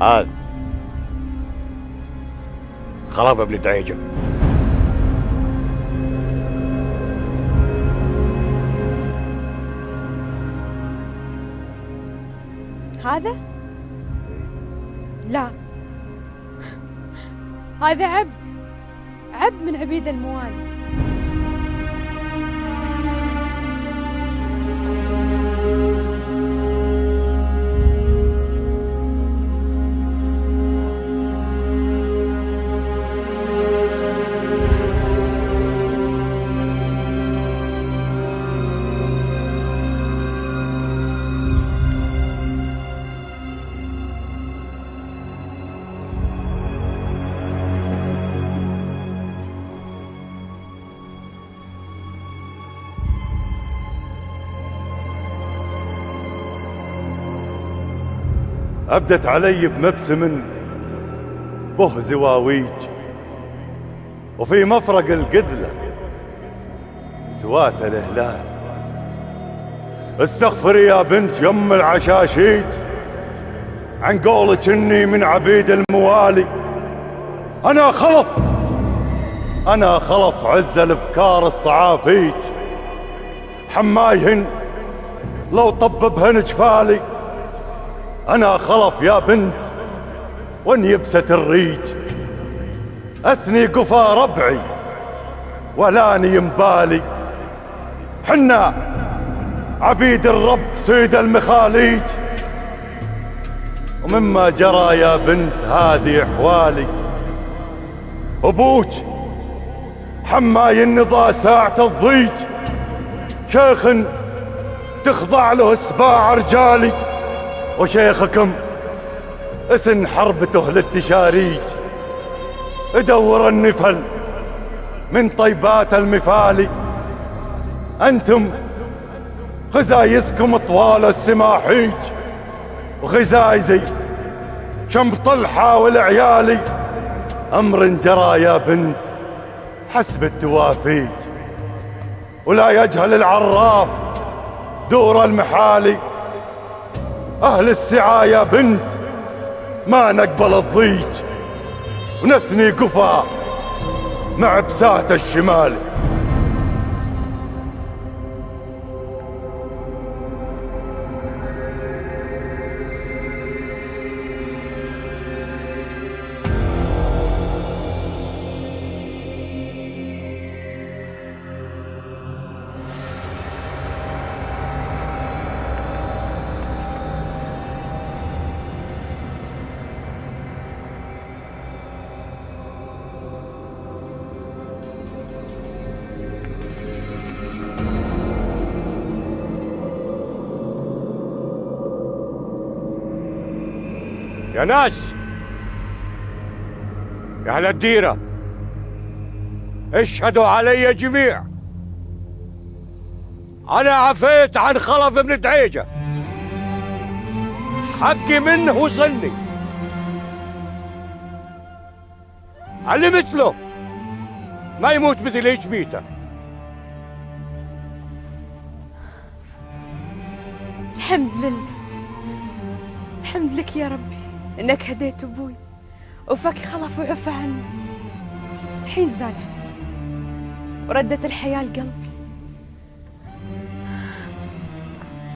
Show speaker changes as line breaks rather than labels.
هذا خلف ابن دعيجة.
هذا؟ لا، هذا عبد من عبيد الموالي.
أبدت علي بمبسم به زواويج، وفي مفرق القذلة سوات الهلال. استغفري يا بنت يم العشاشيج عن قولك اني من عبيد الموالي. انا خلف عز الابكار الصعافيج، حمايهن لو طببهن جفالي. أنا خلف يا بنت وان يبست الريج، أثني قفا ربعي ولاني ينبالي. حنا عبيد الرب سيد المخاليج، ومما جرى يا بنت هذه أحوالي. أبوك حماي النضا ساعة الضيج، شيخ تخضع له سباع رجالي. وشيخكم اسن حربته للتشاريج، ادور النفل من طيبات المفالي. انتم غزايزكم طوال السماحيج، وغزايزي شم طلحة والعيالي. امر جرى يا بنت حسب التوافيج، ولا يجهل العراف دور المحالي. أهل السعى يا بنت ما نقبل الضيج، ونثني قفا مع بسات الشمال.
يا ناس، يا أهل الديرة، اشهدوا علي جميع. أنا عفيت عن خلف ابن دعيجة، حقي منه وصلني. اللي مثله ما يموت مثل هيك ميته.
الحمد لله، الحمد لك يا ربي انك هديت ابوي وفك خلف وعفى عنه. الحين زال وردت الحياة لقلبي.